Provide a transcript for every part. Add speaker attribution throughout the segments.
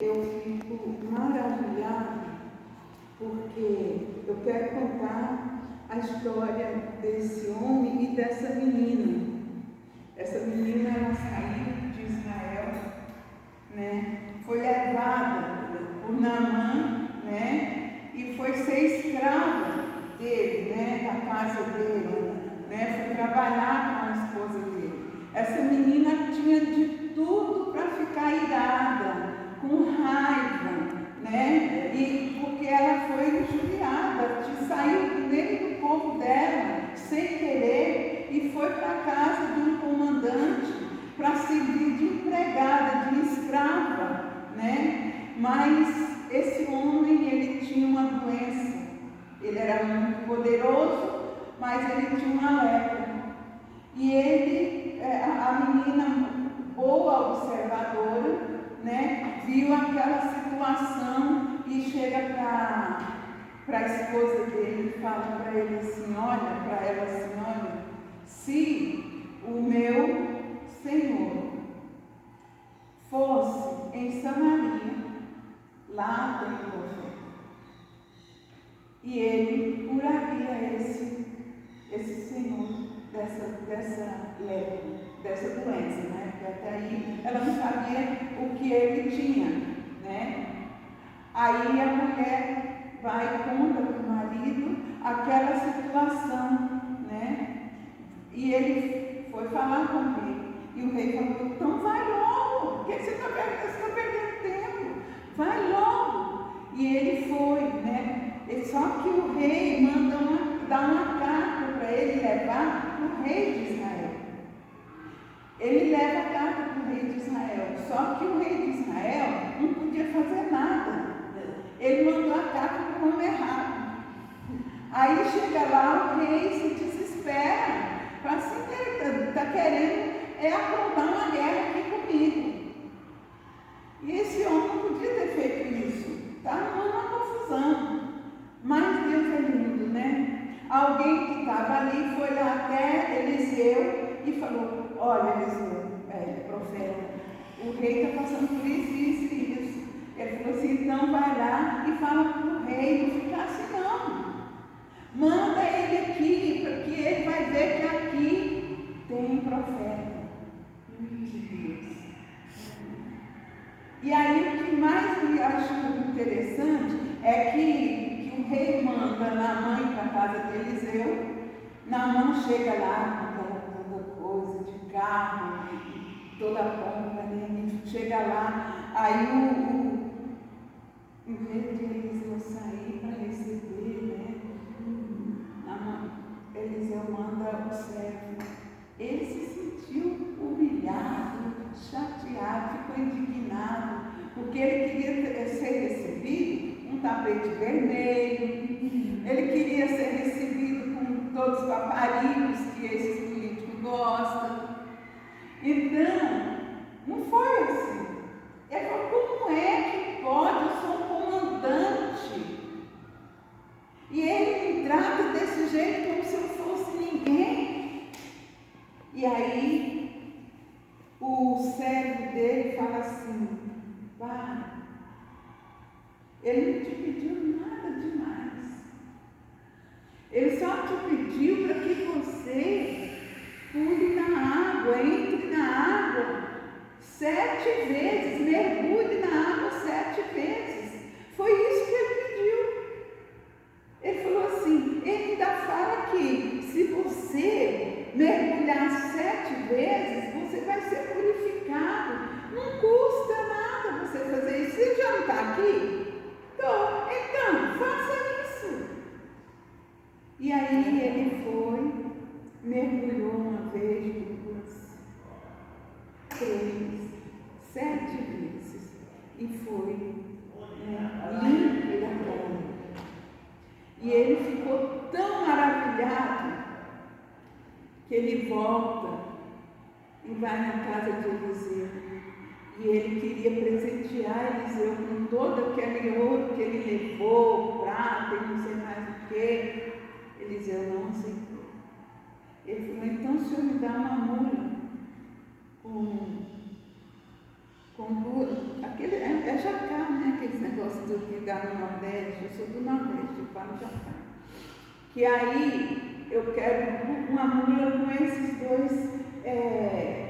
Speaker 1: Eu fico maravilhada porque eu quero contar a história desse homem e dessa menina. Essa menina, ela saiu de Israel, né? Foi levada por Naamã, né? E foi ser escrava dele, né? Da casa dele, né? Foi trabalhar com a esposa dele. Essa menina tinha de tudo para ficar irada, com raiva, né? E porque ela foi injuriada, saiu do meio do povo dela, sem querer, e foi para a casa de um comandante para servir de empregada, de escrava, né? Mas esse homem, ele tinha uma doença. Ele era muito poderoso, mas ele tinha uma lepra. E ele, a menina boa observadora, né, viu aquela situação e chega para a esposa dele e fala para ele assim, olha, para ela assim, olha, se o meu Senhor fosse em Samaria, lá tem um profeta, e ele curaria esse Senhor dessa lepra, dessa doença, né? Porque até aí ela não sabia o que ele tinha, né? Aí a mulher vai e conta para o marido aquela situação, né? E ele foi falar com o rei. E o rei falou, então vai logo, porque você está perdendo tempo, vai logo. E ele foi, né? Só que o rei manda dar uma carta para ele levar para o rei de Israel. Ele leva a carta para o rei de Israel, só que o rei de Israel não podia fazer nada. Ele mandou a carta para o nome errado. Aí chega lá, o rei se desespera, fala assim, está querendo aprontar uma guerra aqui comigo. E esse homem não podia ter feito isso, está numa confusão. Mas Deus é lindo, né? Alguém que estava ali foi lá até Eliseu e falou, olha Eliseu, profeta, o rei está passando por isso, isso e isso. Ele falou assim, então vai lá e fala para o rei não ficar assim não. Manda ele aqui, porque ele vai ver que aqui tem um profeta de Deus. E aí o que mais me acho interessante é que o rei manda Naamã para a casa de Eliseu. Naamã chega lá com aquela toda coisa de carro, toda a pompa, né? Chega lá, aí em vez de Eliseu sair para receber, né? Eliseu manda o servo. Ele se sentiu humilhado, chateado, ficou indignado, porque ele queria ser recebido com um tapete vermelho, ele queria ser recebido com todos os paparicos que esses políticos gostam. Então, não foi assim. Ele falou, como é que pode? Eu sou um comandante. E ele me trata desse jeito como se eu fosse ninguém. E aí, o servo dele fala assim, vai, ele não te pediu nada demais. Ele só te pediu para que você pule na água, entre na água 7 vezes, mergulhe na água 7 vezes. Foi isso que ele pediu. Ele falou assim, ele ainda fala que se você mergulhar 7 vezes, você vai ser purificado. Não custa nada você fazer isso. Você já não está aqui? Então, faça isso. E aí ele foi, mergulhou uma vez, 2, 3, 7 vezes. E foi limpo daquela água. E ele ficou tão maravilhado que ele volta e vai na casa de Eliseu. E ele queria presentear Eliseu com todo aquele ouro que ele levou, prata e não sei mais o que. Eliseu não aceitou. Ele falou, então o senhor me dá uma mula com com duas, é jacá, né? Aqueles negócios que dá no Nordeste, eu sou do Nordeste, eu falo jacá. Que aí eu quero uma mula com esses dois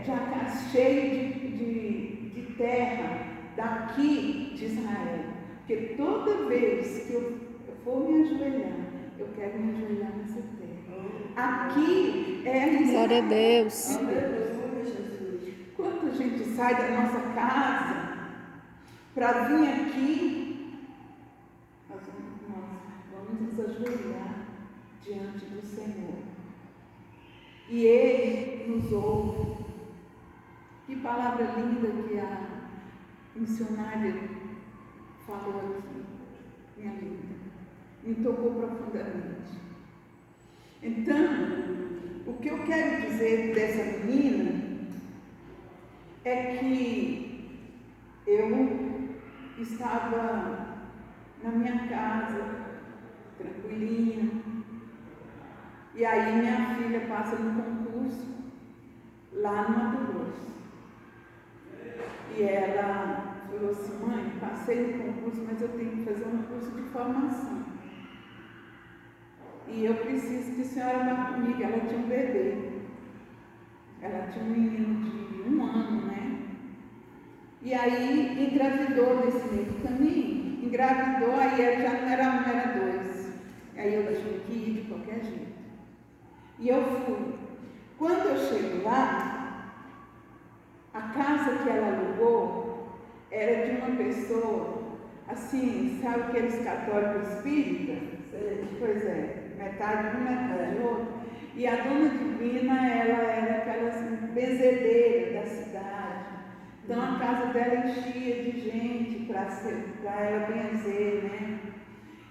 Speaker 1: jacás cheios de terra daqui de Israel. Porque toda vez que eu for me ajoelhar, eu quero me ajoelhar nessa terra. Aqui é Israel.
Speaker 2: Glória a Deus.
Speaker 1: Quando a gente sai da nossa casa para vir aqui, nós vamos nos ajoelhar diante do Senhor. E Ele nos ouve. Que palavra linda que a missionária falou aqui, minha linda. Me tocou profundamente. Então, o que eu quero dizer dessa menina é que eu estava na minha casa, tranquilinha, e aí minha filha passa no concurso lá no Mato Grosso. E ela falou assim: mãe, passei no concurso, mas eu tenho que fazer um curso de formação. E eu preciso que a senhora vá comigo. Ela tinha um bebê. Ela tinha um menino de 1 ano, né? E aí engravidou nesse meio do caminho. Engravidou, aí ela já não era 1, era 2. Aí eu tive que ir de qualquer jeito. E eu fui. Quando eu chego lá, a casa que ela alugou era de uma pessoa, assim, sabe aqueles católicos espíritas? Pois é, metade de um, metade de outro. E a dona Divina, ela era aquelas benzedeiras da cidade. Então a casa dela enchia de gente para ela benzer, né?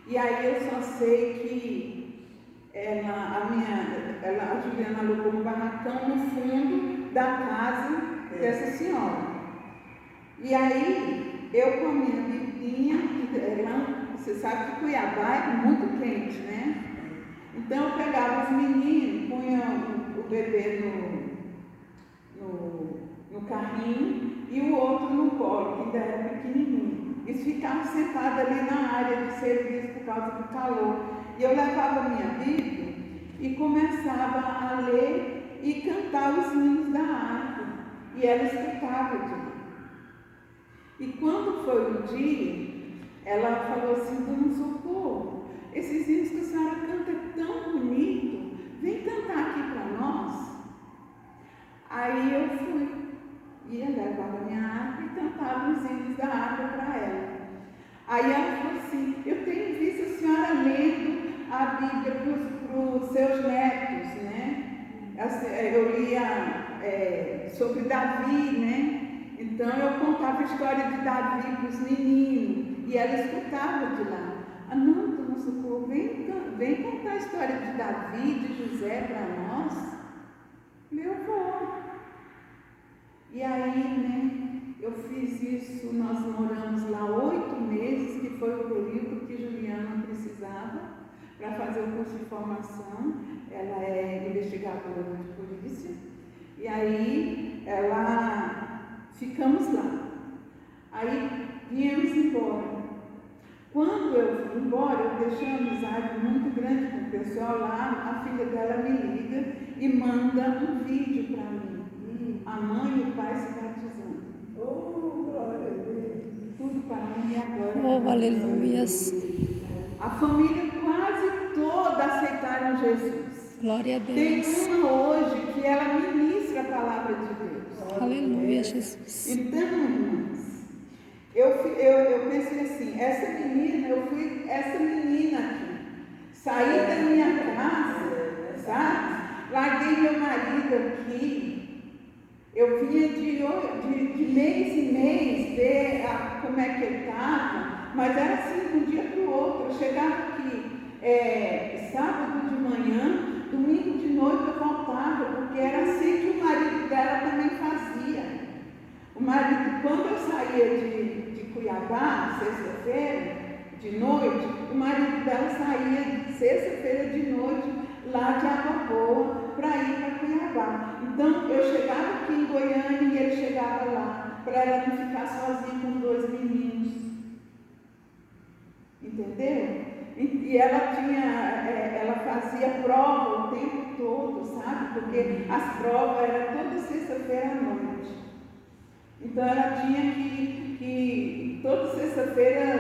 Speaker 1: E aí eu só sei que a Juliana alugou um barracão no fundo da casa dessa senhora. E aí eu com a minha biblinha, você sabe que Cuiabá é muito quente, né? Então eu pegava os meninos, punha o bebê no carrinho e o outro no colo, que ainda era pequenininho. Eles ficavam sentados ali na área de serviço por causa do calor. E eu levava a minha Bíblia e começava a ler e cantar os hinos da harpa. E ela escutava de mim. E quando foi um dia, ela falou assim: dona Socorro, esses hinos que a senhora canta é tão bonito, vem cantar aqui para nós. Aí eu fui, ia levar a minha harpa e cantava os hinos da harpa para ela. Aí ela falou assim: eu tenho visto a senhora lendo a Bíblia para os seus netos, né? Eu lia sobre Davi, né? Então eu contava a história de Davi para os meninos e ela escutava de lá. Não, dona Socorro, vem contar a história de Davi, de José para nós. Eu vou. E aí, né, eu fiz isso, nós moramos lá 8 meses, que foi o período que Juliana precisava para fazer o curso de formação. Ela é investigadora de polícia. E aí, ficamos lá. Aí, viemos embora. Quando eu fui embora, eu deixei uma amizade muito grande com o pessoal lá. A filha dela me liga e manda um vídeo para mim. A mãe e o pai se batizando. Oh, glória a Deus. Tudo para mim agora.
Speaker 2: Oh, aleluias.
Speaker 1: A família quase toda aceitaram Jesus.
Speaker 2: Glória a Deus.
Speaker 1: Tem uma hoje que ela ministra a palavra de Deus.
Speaker 2: Aleluia, Jesus.
Speaker 1: Então, irmãs, eu pensei assim, essa menina aqui, saí da minha casa, sabe? Larguei meu marido aqui. Eu vinha de mês em mês ver como é que ele estava, mas era assim, de um dia para o outro. Eu chegava aqui sábado de manhã, domingo de noite eu voltava, porque era assim que o marido dela também fazia. O marido, quando eu saía de Cuiabá, sexta-feira, de noite, o marido dela saía sexta-feira de noite, lá de Água Boa, para ir para Cuiabá. Então, eu chegava aqui em Goiânia e ele chegava lá. para ela não ficar sozinha com 2 meninos. Entendeu? E ela fazia prova o tempo todo, sabe? Porque as provas eram toda sexta-feira à noite. Então ela tinha que toda sexta-feira,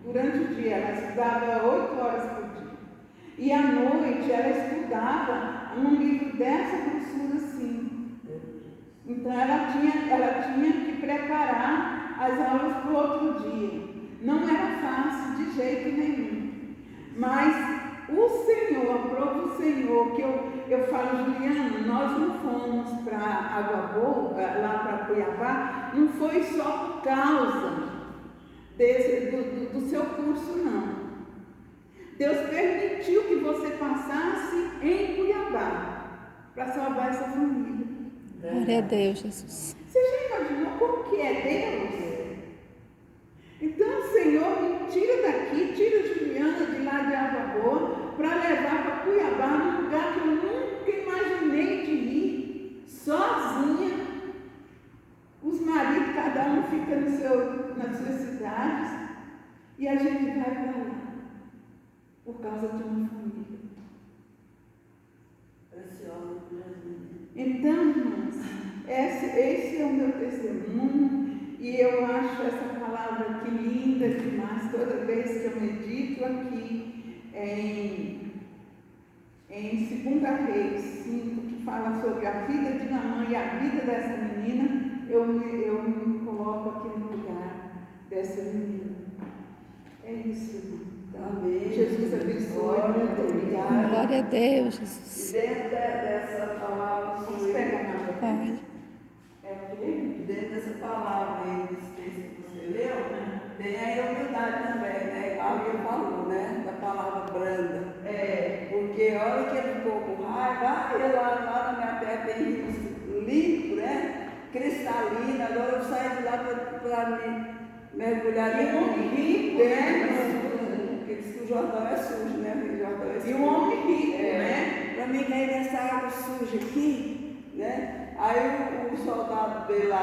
Speaker 1: durante o dia, ela estudava 8 horas por dia. E à noite ela estudava um livro dessa grossura assim. Então ela tinha que preparar as aulas para o outro dia. Não era fácil de jeito nenhum. Mas o Senhor, a prova do Senhor, que eu falo, Juliana, nós não fomos para Água Boa, lá para Cuiabá, não foi só por causa do seu curso, não. Deus permitiu que você passasse em Cuiabá para salvar essa família.
Speaker 2: Glória a Deus, Jesus.
Speaker 1: Você já imaginou como que é Deus? Então, Senhor, me tira daqui, tira Juliana de lá de Água Boa, para levar para Cuiabá, num lugar que eu nunca imaginei de ir, sozinha. Os maridos, cada um fica nas suas cidades, e a gente vai para lá, por causa de uma família. Então, irmãos, esse é o meu testemunho. E eu acho essa palavra aqui linda demais, toda vez que eu medito aqui em 2 Reis 5, que fala sobre a vida de Naamã e a vida dessa menina, eu me coloco aqui no lugar dessa menina. É isso, irmão.
Speaker 3: Amém.
Speaker 1: Jesus abençoe. Muito obrigada.
Speaker 2: Glória a Deus,
Speaker 3: E
Speaker 2: Jesus.
Speaker 3: dentro dessa palavra,
Speaker 1: Vamos pegar na boca.
Speaker 2: Pode.
Speaker 3: dentro dessa palavra aí, desse texto que você leu, tem a humildade também, né? A Bíblia falou, né? Da palavra branda. Porque a hora que ele ficou com raiva, lá na minha terra tem rios limpos, né? Cristalina, agora eu saio de lá para me mergulhar
Speaker 1: E um homem rico, né?
Speaker 3: Porque diz que o Jordão é sujo, né? O Jordão é sujo.
Speaker 1: E um homem rico, né?
Speaker 3: Para mim cair nessa água suja aqui, né? Aí o soldado dele lá,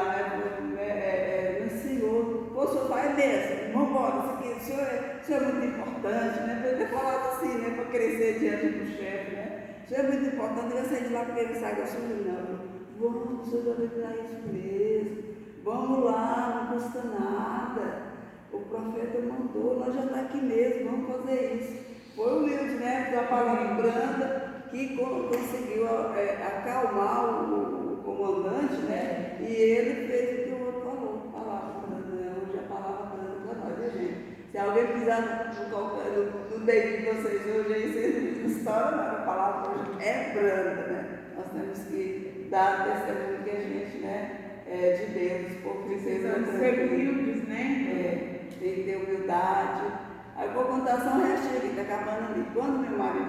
Speaker 3: me ensinou, pô, seu pai é desse, vamos embora, o senhor é muito importante, né? Para ter falado assim, né? Para crescer diante do chefe, né? O senhor é muito importante, eu sair de lá porque ele sai da suja, não. Vamos, o senhor vai virar isso mesmo, vamos lá, não custa nada. O profeta mandou, nós já está aqui mesmo, vamos fazer isso. Foi humilde, né? Foi a palavra branda que conseguiu acalmar o comandante, né? E ele fez o que o outro falou, palavra branda, né? Hoje a palavra branda para nós, né, gente? Se alguém precisar no dente de vocês hoje, aí vocês não história, mas a palavra hoje é branda, né? Nós temos que dar testemunho que a gente, né? De Deus, por
Speaker 1: Precisamos ser humildes, né?
Speaker 3: Tem que ter humildade. Aí eu vou contar só um restinho aqui, está acabando ali. Quando meu marido